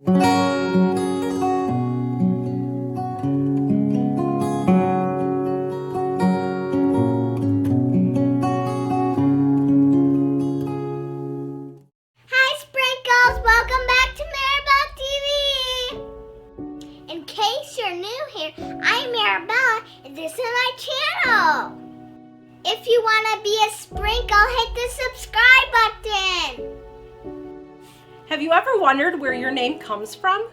Hi Sprinkles, welcome back to Mirabella TV. In case you're new here, I'm Mirabella and this is my channel. If you want to be a sprinkle, hit the subscribe button. Have you ever wondered where your name comes from?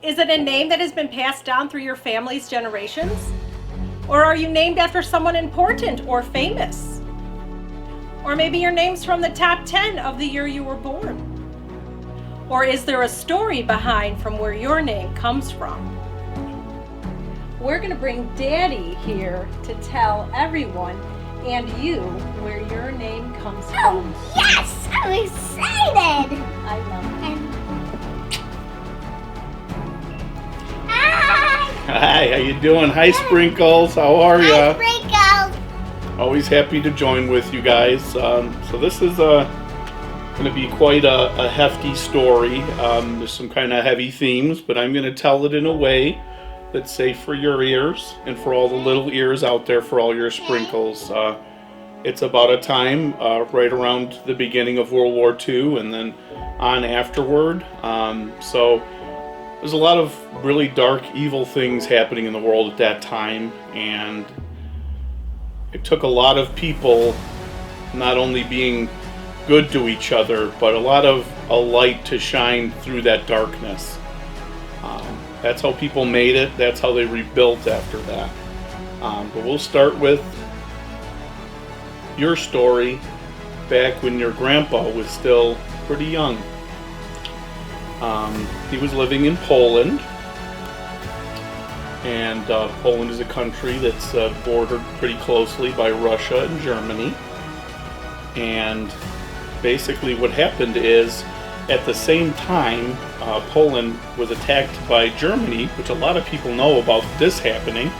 Is it a name that has been passed down through your family's generations? Or are you named after someone important or famous? Or maybe your name's from the top 10 of the year you were born? Or is there a story behind from where your name comes from? We're going to bring Daddy here to tell everyone and you where your name comes from. Oh yes, I'm excited. I love it. Hi. Hi, how you doing? Hi, Sprinkles. How are Hi ya? Sprinkles. Always happy to join with you guys. So this is going to be quite a hefty story. There's some kind of heavy themes, but I'm going to tell it in a way that's safe for your ears and for all the little ears out there, for all your Sprinkles. It's about a time right around the beginning of World War II and then on afterward. So there's a lot of really dark, evil things happening in the world at that time, and it took a lot of people not only being good to each other, but a lot of a light to shine through that darkness. That's how people made it. That's how they rebuilt after that. But we'll start with your story back when your grandpa was still pretty young. He was living in Poland, and Poland is a country that's bordered pretty closely by Russia and Germany. And basically what happened is, at the same time, Poland was attacked by Germany, which a lot of people know about this happening.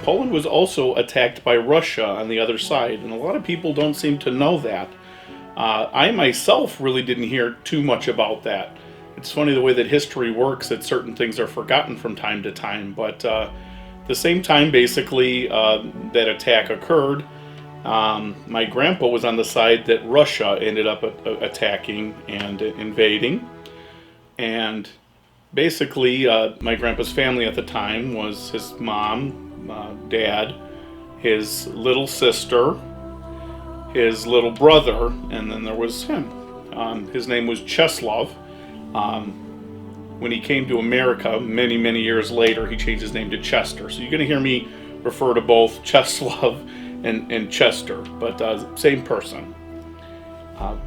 Poland was also attacked by Russia on the other side, and a lot of people don't seem to know that. I myself really didn't hear too much about that. It's funny the way that history works, that certain things are forgotten from time to time, but the same time basically that attack occurred, my grandpa was on the side that Russia ended up attacking and invading. And basically my grandpa's family at the time was his mom, dad, his little sister, his little brother, and then there was him. His name was Czeslaw. When he came to America many, many years later, he changed his name to Chester. So you're going to hear me refer to both Czeslaw and Chester, but same person.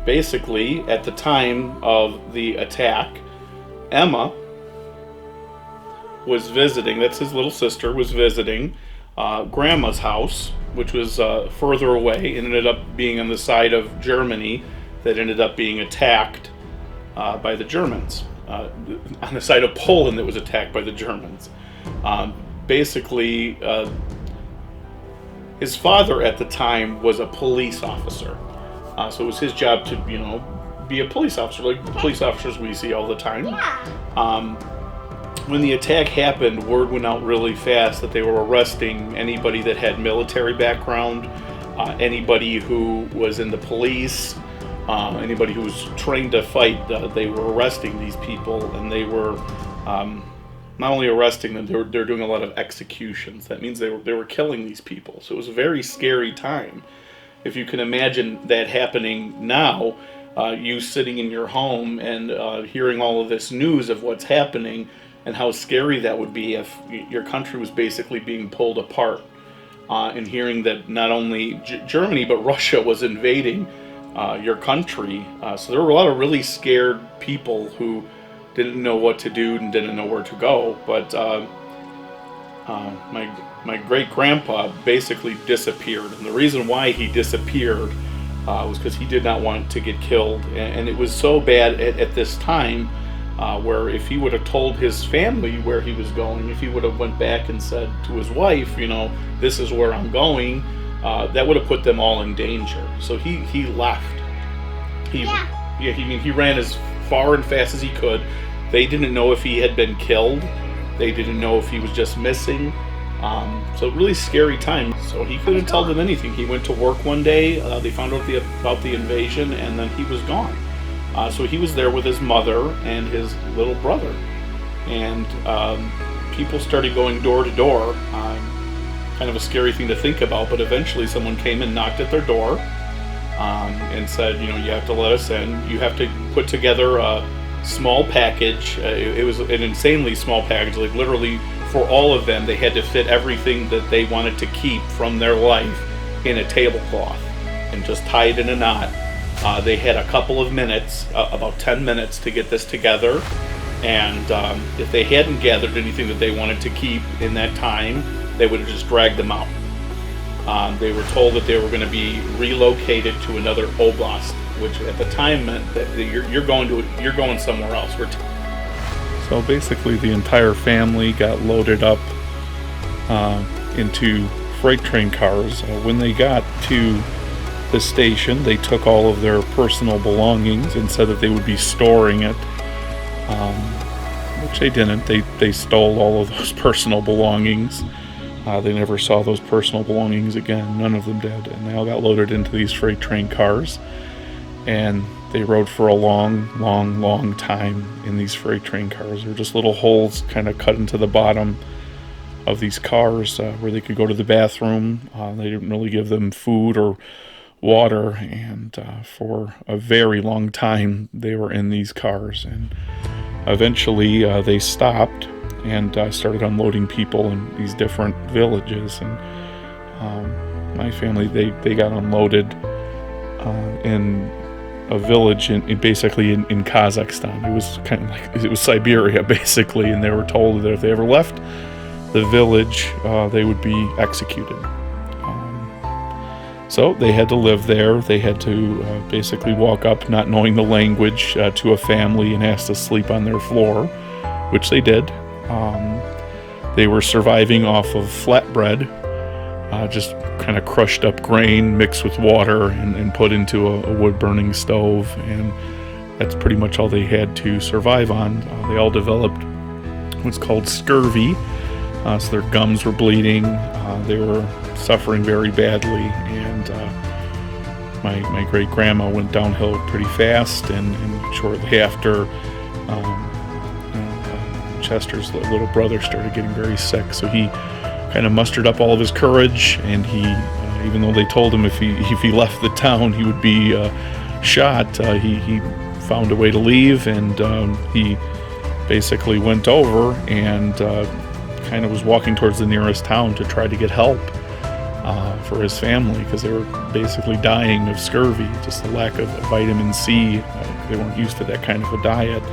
Basically, at the time of the attack, Emma was visiting, that's his little sister, was visiting Grandma's house, which was further away, and ended up being on the side of Germany that ended up being attacked by the Germans. On the side of Poland that was attacked by the Germans. Basically, his father at the time was a police officer. So it was his job to, be a police officer, like police officers we see all the time. Yeah. When the attack happened, word went out really fast that they were arresting anybody that had military background, anybody who was in the police, anybody who was trained to fight. They were arresting these people, and they were not only arresting them, they were doing a lot of executions. That means they were killing these people. So it was a very scary time. If you can imagine that happening now, you sitting in your home and hearing all of this news of what's happening, and how scary that would be if your country was basically being pulled apart, and hearing that not only Germany but Russia was invading your country. So there were a lot of really scared people who didn't know what to do and didn't know where to go. But my great-grandpa basically disappeared, and the reason why he disappeared was because he did not want to get killed. And it was so bad at this time, where if he would have told his family where he was going, if he would have went back and said to his wife, this is where I'm going, that would have put them all in danger. So he left. He ran as far and fast as he could. They didn't know if he had been killed. They didn't know if he was just missing. So really scary time. So he couldn't tell them anything. He went to work one day. They found out about the invasion, and then he was gone. So he was there with his mother and his little brother. And people started going door to door. Kind of a scary thing to think about, but eventually someone came and knocked at their door and said, you know, you have to let us in. You have to put together a small package. It was an insanely small package, like literally for all of them, they had to fit everything that they wanted to keep from their life in a tablecloth and just tie it in a knot. They had a couple of minutes, about 10 minutes, to get this together. And if they hadn't gathered anything that they wanted to keep in that time, they would have just dragged them out. They were told that they were going to be relocated to another oblast, which at the time meant that you're going somewhere else. So basically, the entire family got loaded up into freight train cars. When they got to the station, they took all of their personal belongings and said that they would be storing it, which they didn't. They stole all of those personal belongings. They never saw those personal belongings again. None of them did. And they all got loaded into these freight train cars. And they rode for a long time in these freight train cars. There were just little holes kind of cut into the bottom of these cars where they could go to the bathroom. They didn't really give them food or water. And for a very long time, they were in these cars. And eventually, they stopped and started unloading people in these different villages. And my family, they got unloaded in a village basically in Kazakhstan. It was kind of like, it was Siberia basically, and they were told that if they ever left the village, they would be executed. So they had to live there. They had to basically walk up, not knowing the language, to a family and ask to sleep on their floor, which they did. They were surviving off of flatbread, just kind of crushed up grain mixed with water and put into a wood-burning stove, and that's pretty much all they had to survive on. They all developed what's called scurvy, so their gums were bleeding. They were suffering very badly, and my great-grandma went downhill pretty fast, and shortly after, Chester's little brother started getting very sick, so he kind of mustered up all of his courage, and he, even though they told him if he left the town he would be shot, he found a way to leave, and he basically went over and kind of was walking towards the nearest town to try to get help for his family, because they were basically dying of scurvy, just the lack of vitamin C. They weren't used to that kind of a diet.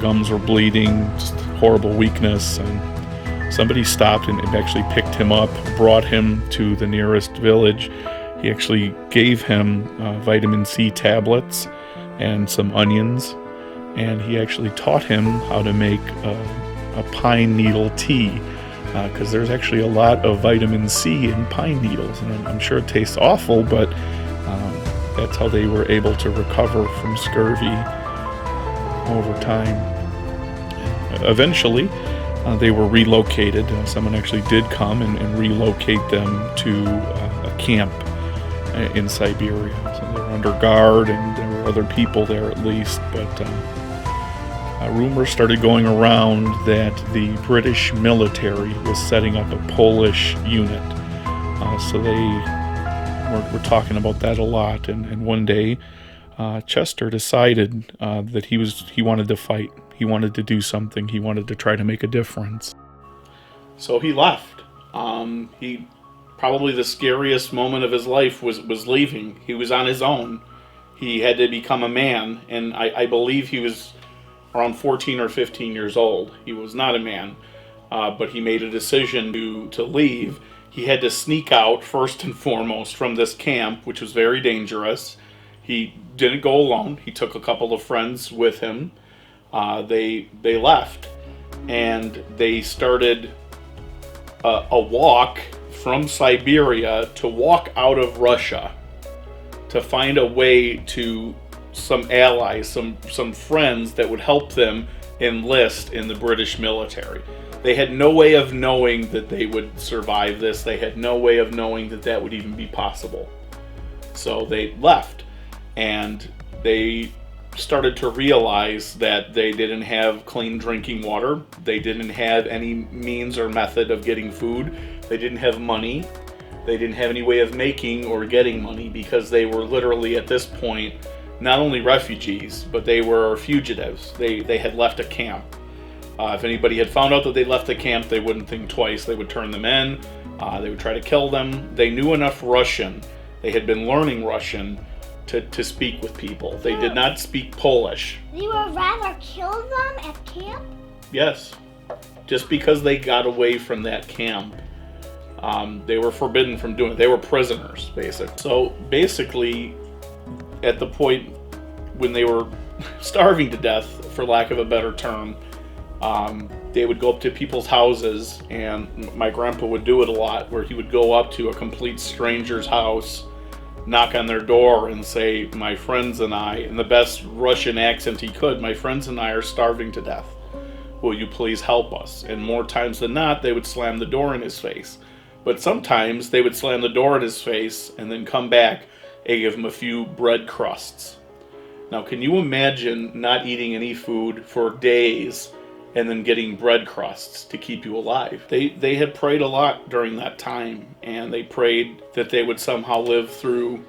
Gums were bleeding, just horrible weakness, and somebody stopped and actually picked him up, brought him to the nearest village. He actually gave him vitamin C tablets and some onions, and he actually taught him how to make a pine needle tea, because there's actually a lot of vitamin C in pine needles, and I'm sure it tastes awful, but that's how they were able to recover from scurvy over time. Eventually, they were relocated. Someone actually did come and relocate them to a camp in Siberia. So they were under guard, and there were other people there at least, but rumors started going around that the British military was setting up a Polish unit. So they were talking about that a lot, and one day Chester decided that he wanted to fight. He wanted to do something. He wanted to try to make a difference. So he left. He probably the scariest moment of his life was leaving. He was on his own. He had to become a man, and I believe he was around 14 or 15 years old. He was not a man, but he made a decision to leave. He had to sneak out first and foremost from this camp, which was very dangerous. He didn't go alone. He took a couple of friends with him. They left, and they started a walk from Siberia to walk out of Russia to find a way to some allies, some friends that would help them enlist in the British military. They had no way of knowing that they would survive this. They had no way of knowing that that would even be possible. So they left, and they started to realize that they didn't have clean drinking water. They didn't have any means or method of getting food. They didn't have money. They didn't have any way of making or getting money, because they were literally at this point not only refugees, but they were fugitives. They had left a camp. If anybody had found out that they left the camp, they wouldn't think twice. They would turn them in. They would try to kill them. They knew enough Russian. They had been learning Russian to speak with people. They did not speak Polish. You would rather kill them at camp? Yes. Just because they got away from that camp, they were forbidden from doing it. They were prisoners, basically. So basically, at the point when they were starving to death, for lack of a better term, they would go up to people's houses, and my grandpa would do it a lot, where he would go up to a complete stranger's house, knock on their door, and say, "My friends and I," in the best Russian accent he could, "My friends and I are starving to death. Will you please help us?" And more times than not, they would slam the door in his face. But sometimes they would slam the door in his face and then come back and give him a few bread crusts. Now, can you imagine not eating any food for days and then getting bread crusts to keep you alive? They had prayed a lot during that time, and they prayed that they would somehow live through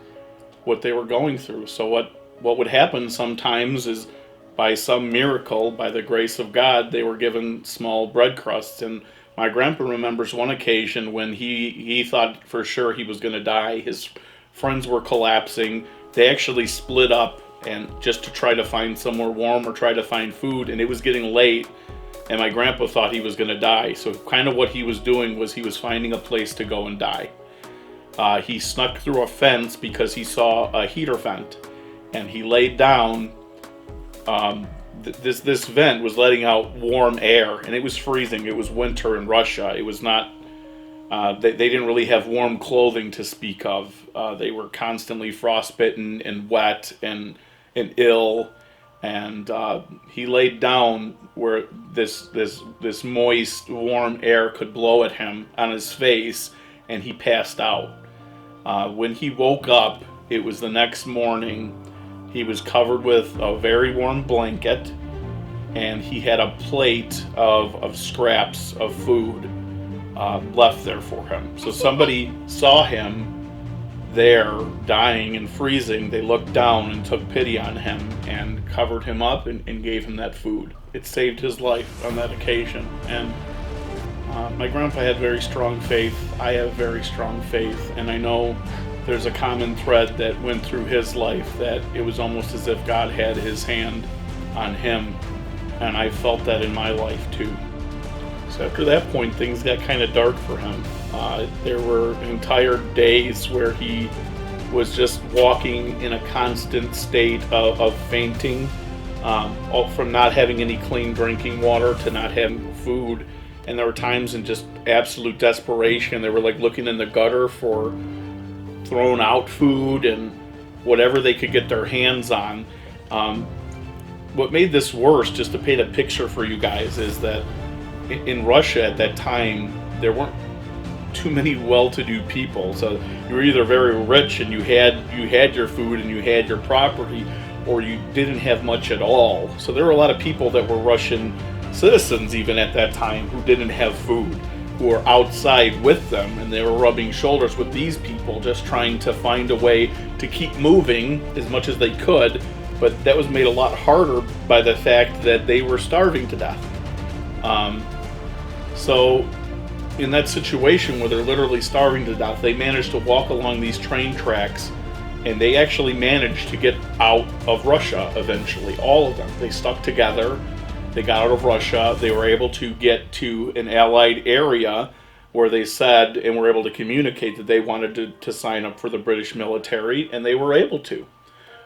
what they were going through. So what would happen sometimes is, by some miracle, by the grace of God, they were given small bread crusts. And my grandpa remembers one occasion when he thought for sure he was going to die. His friends were collapsing. They actually split up, and just to try to find somewhere warm or try to find food, and it was getting late, and my grandpa thought he was going to die. So kind of what he was doing was he was finding a place to go and die. He snuck through a fence because he saw a heater vent, and he laid down. This vent was letting out warm air, and it was freezing. It was winter in Russia. It was not. They didn't really have warm clothing to speak of. They were constantly frostbitten and wet and ill. And he laid down where this moist, warm air could blow at him on his face, and he passed out. When he woke up, it was the next morning. He was covered with a very warm blanket, and he had a plate of scraps of food left there for him. So somebody saw him there dying and freezing. They looked down and took pity on him and covered him up and gave him that food. It saved his life on that occasion. And my grandpa had very strong faith. I have very strong faith, and I know there's a common thread that went through his life, that it was almost as if God had his hand on him, and I felt that in my life too. So after that point, things got kind of dark for him. There were entire days where he was just walking in a constant state of fainting, from not having any clean drinking water to not having food. And there were times in just absolute desperation. They were like looking in the gutter for thrown out food and whatever they could get their hands on. What made this worse, just to paint a picture for you guys, is that in Russia at that time, there weren't too many well-to-do people. So you were either very rich and you had your food and you had your property, or you didn't have much at all. So there were a lot of people that were Russian citizens even at that time who didn't have food, who were outside with them, and they were rubbing shoulders with these people, just trying to find a way to keep moving as much as they could. But that was made a lot harder by the fact that they were starving to death. So in that situation where they're literally starving to death, they managed to walk along these train tracks, and they actually managed to get out of Russia eventually, all of them. They stuck together. They got out of Russia. They were able to get to an allied area where they said and were able to communicate that they wanted to sign up for the British military, and they were able to.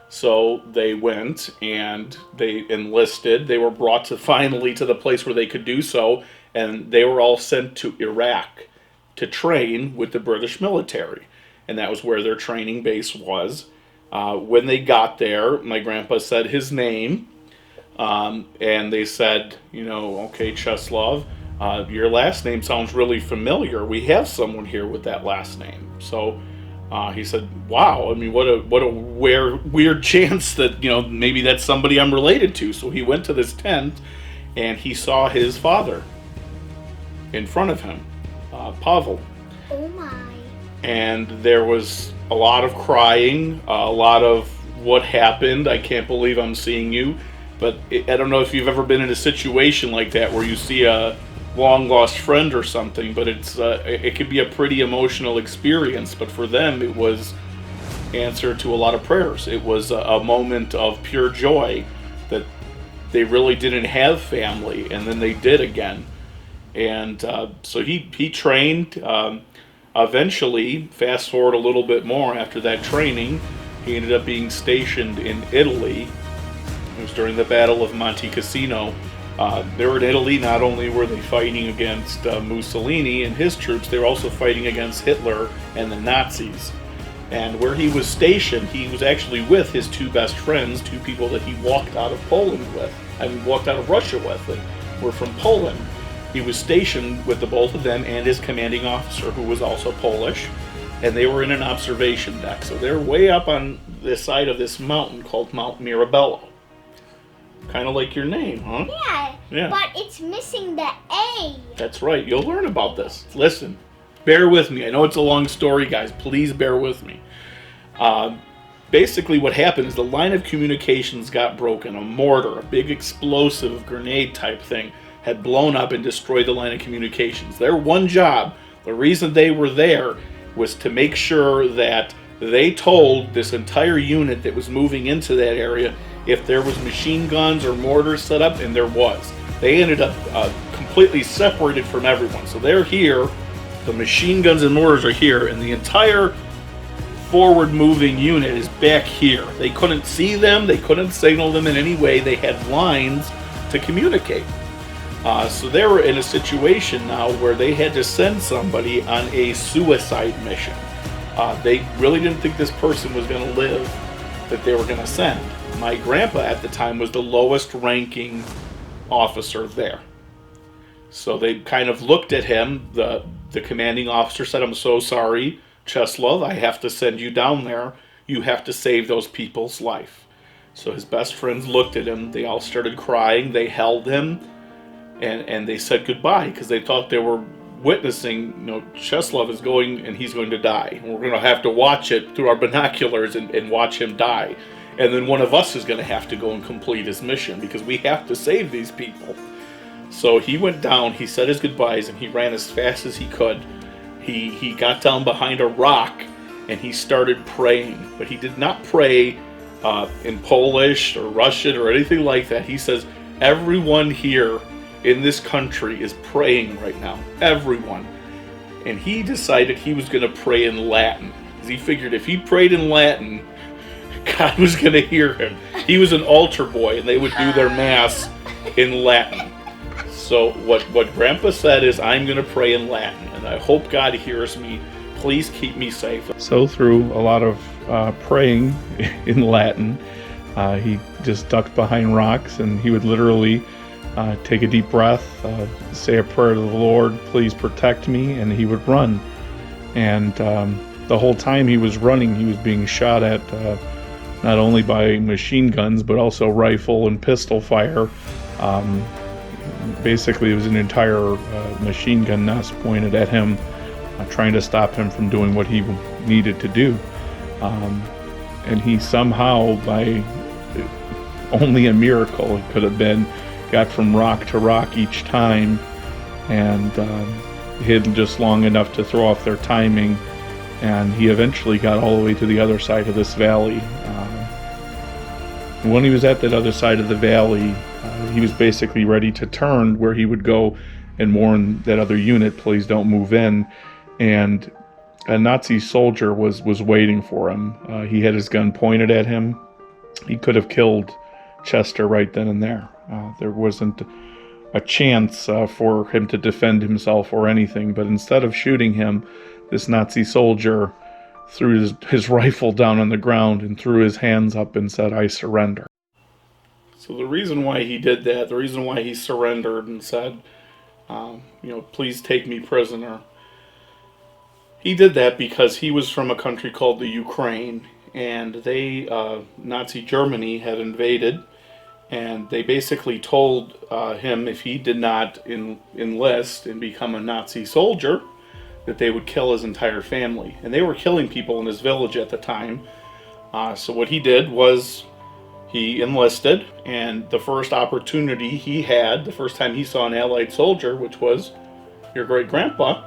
So they went and they enlisted. They were brought finally to the place where they could do so, and they were all sent to Iraq to train with the British military. And that was where their training base was. When they got there, my grandpa said his name, and they said, okay, Cheslov, your last name sounds really familiar. We have someone here with that last name. So he said, wow, I mean, what a weird chance that, maybe that's somebody I'm related to. So he went to this tent, and he saw his father in front of him, Pavel. Oh my. And there was a lot of crying, a lot of what happened, I can't believe I'm seeing you. But I don't know if you've ever been in a situation like that where you see a long lost friend or something, but it could be a pretty emotional experience. But for them, it was answer to a lot of prayers. It was a moment of pure joy that they really didn't have family, and then they did again. And so he trained. Eventually, fast forward a little bit more after that training, he ended up being stationed in Italy. It was during the Battle of Monte Cassino. They were in Italy. Not only were they fighting against Mussolini and his troops, they were also fighting against Hitler and the Nazis. And where he was stationed, he was actually with his two best friends, two people that he walked out of Poland with. Walked out of Russia with, and were from Poland. He was stationed with the both of them and his commanding officer, who was also Polish, and they were in an observation deck. So they're way up on the side of this mountain called Mount Mirabello. Kind of like your name, huh? Yeah, but it's missing the A. That's right. You'll learn about this. Listen, bear with me. I know it's a long story, guys. Please bear with me. Basically what happened is the line of communications got broken. A mortar, a big explosive grenade type thing, had blown up and destroyed the line of communications. Their one job, the reason they were there, was to make sure that they told this entire unit that was moving into that area if there was machine guns or mortars set up, and there was. They ended up completely separated from everyone. So they're here, the machine guns and mortars are here, and the entire forward moving unit is back here. They couldn't see them, they couldn't signal them in any way, they had lines to communicate. So they were in a situation now where they had to send somebody on a suicide mission. They really didn't think this person was going to live that they were going to send. My grandpa at the time was the lowest ranking officer there. So they kind of looked at him. The commanding officer said, "I'm so sorry, Cheslov, I have to send you down there. You have to save those people's life." So his best friends looked at him. They all started crying. They held him. And they said goodbye because they thought they were witnessing, Cheslov is going and he's going to die. And we're going to have to watch it through our binoculars and watch him die. And then one of us is going to have to go and complete his mission because we have to save these people. So he went down, he said his goodbyes, and he ran as fast as he could. He got down behind a rock and he started praying. But he did not pray in Polish or Russian or anything like that. He says, everyone here in this country is praying right now. Everyone. And he decided he was going to pray in Latin. Because he figured if he prayed in Latin, God was going to hear him. He was an altar boy, and they would do their mass in Latin. So what Grandpa said is, I'm going to pray in Latin, and I hope God hears me. Please keep me safe. So through a lot of praying in Latin, he just ducked behind rocks, and he would literally take a deep breath, say a prayer to the Lord, please protect me, and he would run. And the whole time he was running, he was being shot at not only by machine guns, but also rifle and pistol fire. Basically, it was an entire machine gun nest pointed at him, trying to stop him from doing what he needed to do. And he somehow, by only a miracle it could have been, got from rock to rock each time and hid just long enough to throw off their timing, and he eventually got all the way to the other side of this valley. When he was at that other side of the valley, he was basically ready to turn where he would go and warn that other unit, please don't move in, and a Nazi soldier was waiting for him. He had his gun pointed at him. He could have killed Chester right then and there. There wasn't a chance for him to defend himself or anything, but instead of shooting him, this Nazi soldier threw his rifle down on the ground and threw his hands up and said, "I surrender." So the reason why he did that, the reason why he surrendered and said, please take me prisoner, he did that because he was from a country called the Ukraine, and Nazi Germany had invaded, and they basically told him if he did not enlist and become a Nazi soldier, that they would kill his entire family. And they were killing people in his village at the time. So what he did was he enlisted, and the first opportunity he had, the first time he saw an Allied soldier, which was your great-grandpa,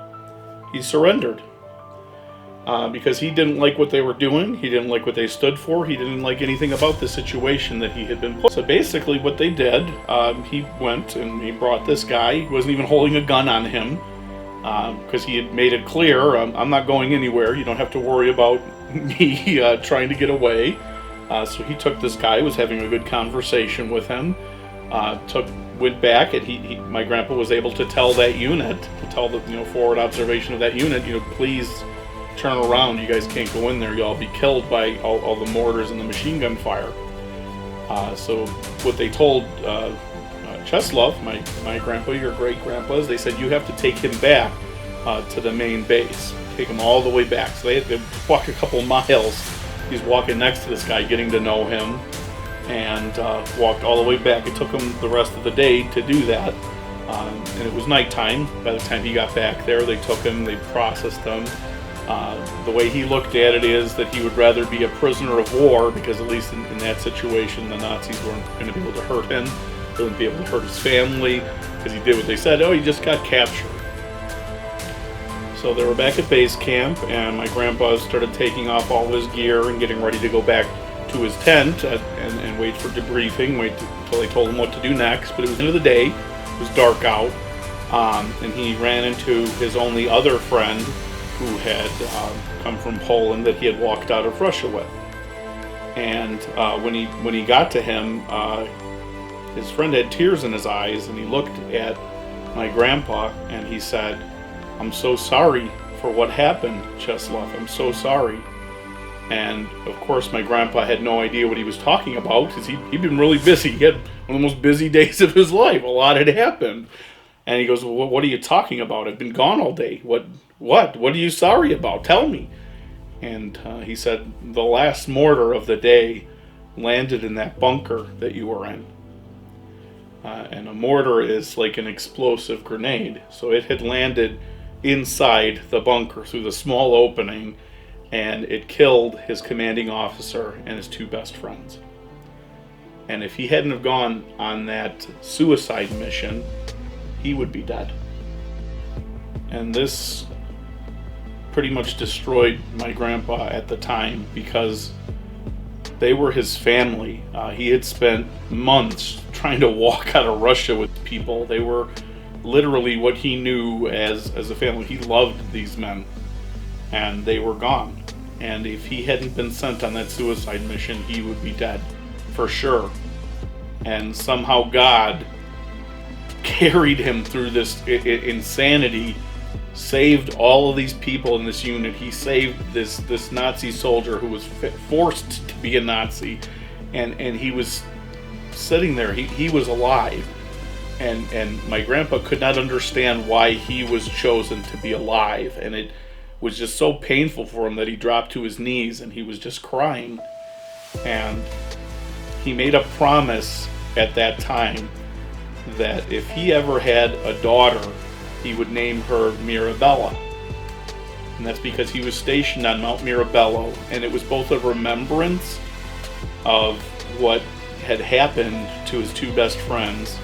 he surrendered. Because he didn't like what they were doing, he didn't like what they stood for, he didn't like anything about the situation that he had been put. So basically what they did, he went and he brought this guy. He wasn't even holding a gun on him, because he had made it clear, I'm not going anywhere, you don't have to worry about me trying to get away. So he took this guy, was having a good conversation with him, went back, and my grandpa was able to tell that unit, to tell the forward observation of that unit, please turn around, you guys can't go in there, you'll all be killed by all the mortars and the machine gun fire. So what they told Cheslov, my grandpa, your great-grandpa, is they said, you have to take him back to the main base, take him all the way back. So they had to walk a couple miles. He's walking next to this guy, getting to know him, and walked all the way back. It took him the rest of the day to do that, and it was nighttime. By the time he got back there, they took him, they processed him. The way he looked at it is that he would rather be a prisoner of war, because at least in that situation, the Nazis weren't going to be able to hurt him. They wouldn't be able to hurt his family, because he did what they said. Oh, he just got captured. So they were back at base camp, and my grandpa started taking off all his gear and getting ready to go back to his tent and wait for debriefing, until they told him what to do next. But it was the end of the day, it was dark out, and he ran into his only other friend who had come from Poland that he had walked out of Russia with. And when he got to him, his friend had tears in his eyes, and he looked at my grandpa and he said, "I'm so sorry for what happened, Cheslov. I'm so sorry." And of course my grandpa had no idea what he was talking about, because he'd been really busy. He had one of the most busy days of his life. A lot had happened. And he goes, well, what are you talking about? I've been gone all day. What are you sorry about? Tell me. And he said, the last mortar of the day landed in that bunker that you were in. And a mortar is like an explosive grenade. So it had landed inside the bunker through the small opening, and it killed his commanding officer and his two best friends. And if he hadn't have gone on that suicide mission, he would be dead. And this pretty much destroyed my grandpa at the time, because they were his family. He had spent months trying to walk out of Russia with people. They were literally what he knew as a family. He loved these men, and they were gone. And if he hadn't been sent on that suicide mission, he would be dead for sure. And somehow God carried him through this insanity, saved all of these people in this unit. He saved this Nazi soldier who was forced to be a Nazi, and he was sitting there. He was alive, and my grandpa could not understand why he was chosen to be alive, and it was just so painful for him that he dropped to his knees and he was just crying. And he made a promise at that time that if he ever had a daughter, he would name her Mirabella. And that's because he was stationed on Mount Mirabello, and it was both a remembrance of what had happened to his two best friends,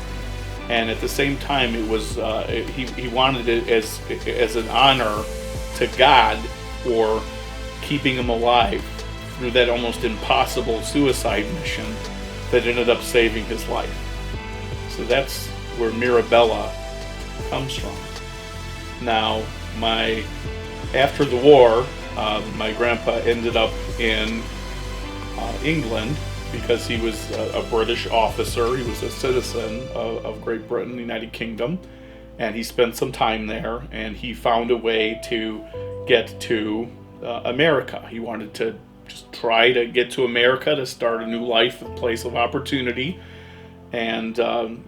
and at the same time it was he wanted it as an honor to God for keeping him alive through that almost impossible suicide mission that ended up saving his life. So that's where Mirabella comes from. Now, after the war, my grandpa ended up in England because he was a British officer. He was a citizen of Great Britain, the United Kingdom, and he spent some time there, and he found a way to get to America. He wanted to just try to get to America to start a new life, a place of opportunity. And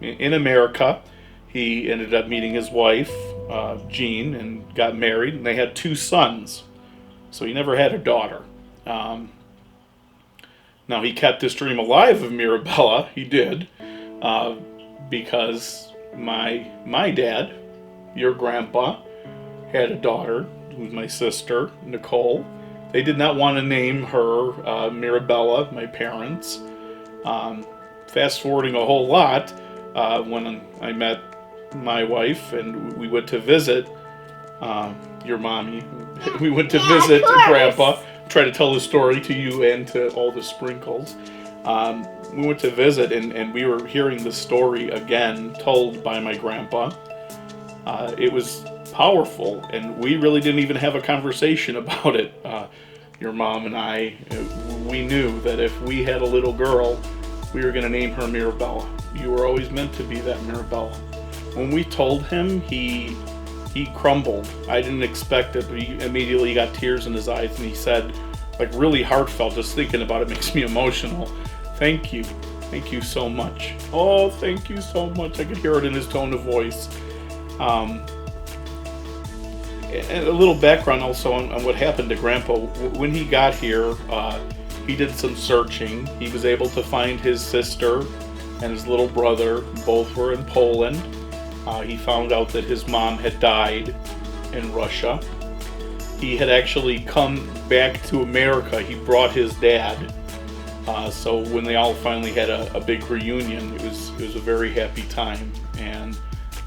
in America, he ended up meeting his wife, Jean, and got married. And they had 2 sons. So he never had a daughter. Now, he kept this dream alive of Mirabella. He did. Because my dad, your grandpa, had a daughter, who's my sister, Nicole. They did not want to name her Mirabella, my parents. Fast forwarding a whole lot, when I met my wife and we went to visit your mommy, we went to visit Grandpa, try to tell the story to you and to all the sprinkles. We went to visit and we were hearing the story again told by my grandpa. It was powerful, and we really didn't even have a conversation about it. Your mom and I, we knew that if we had a little girl, we were going to name her Mirabella. You were always meant to be that Mirabella. When we told him, he crumbled. I didn't expect it, but he immediately got tears in his eyes, and he said, like really heartfelt, just thinking about it makes me emotional. Thank you. Thank you so much. Oh, thank you so much. I could hear it in his tone of voice. And a little background also on what happened to Grandpa. When he got here, he did some searching. He was able to find his sister and his little brother. Both were in Poland. He found out that his mom had died in Russia. He had actually come back to America. He brought his dad. So when they all finally had a big reunion, it was a very happy time. And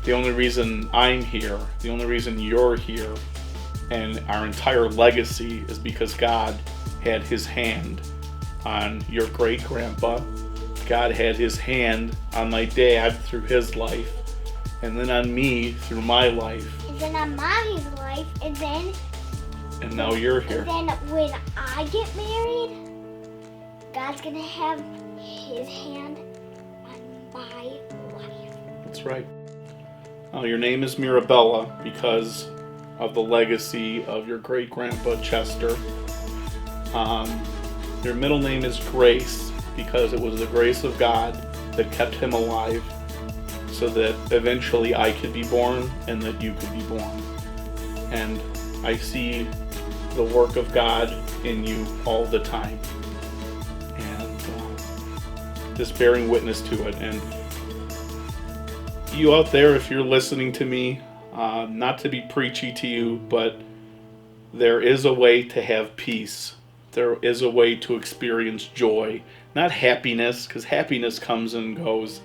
the only reason I'm here, the only reason you're here, and our entire legacy is because God had his hand on your great-grandpa. God had his hand on my dad through his life, and then on me through my life. And then on Mommy's life, and now you're here. And then when I get married, God's gonna have his hand on my life. That's right. Your name is Mirabella because of the legacy of your great-grandpa Chester. Your middle name is Grace because it was the grace of God that kept him alive so that eventually I could be born and that you could be born. And I see the work of God in you all the time. And just bearing witness to it. And you out there, if you're listening to me, not to be preachy to you, but there is a way to have peace. There is a way to experience joy. Not happiness, because happiness comes and goes.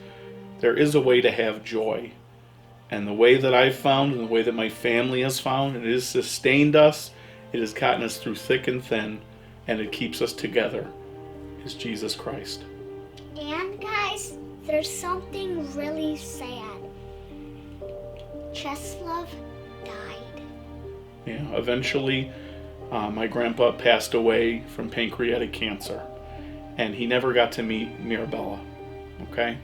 There is a way to have joy. And the way that I've found, and the way that my family has found, and it has sustained us, it has gotten us through thick and thin, and it keeps us together, is Jesus Christ. And guys, there's something really sad. Cheslov died. Yeah, eventually my grandpa passed away from pancreatic cancer, and he never got to meet Mirabella, okay?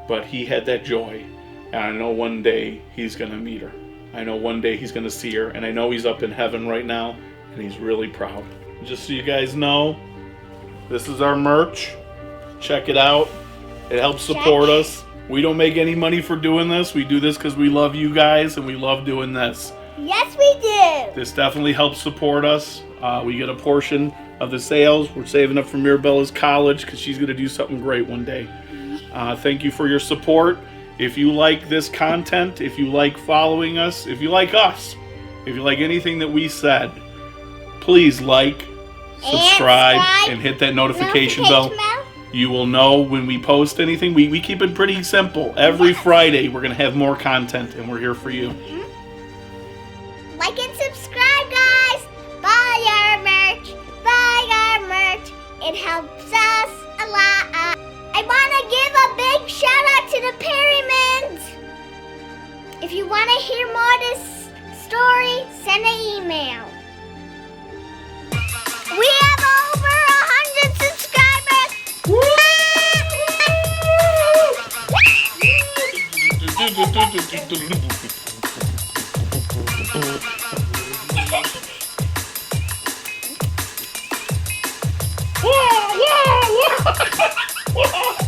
But he had that joy, and I know one day he's going to meet her. I know one day he's going to see her, and I know he's up in heaven right now, and he's really proud. Just so you guys know, this is our merch. Check it out. It helps support us. We don't make any money for doing this. We do this because we love you guys and we love doing this. Yes, we do. This definitely helps support us. We get a portion of the sales. We're saving up for Mirabella's college because she's going to do something great one day. Thank you for your support. If you like this content, if you like following us, if you like us, if you like anything that we said, please like, subscribe, and hit that notification bell. You will know when we post anything. We keep it pretty simple. Every Friday we're going to have more content, and we're here for you. Like and subscribe, guys. Buy our merch. Buy our merch. It helps us a lot. I want to give a big shout out to the Perrymans. If you want to hear more of this story, send an email. We have over 100 subscribers. What?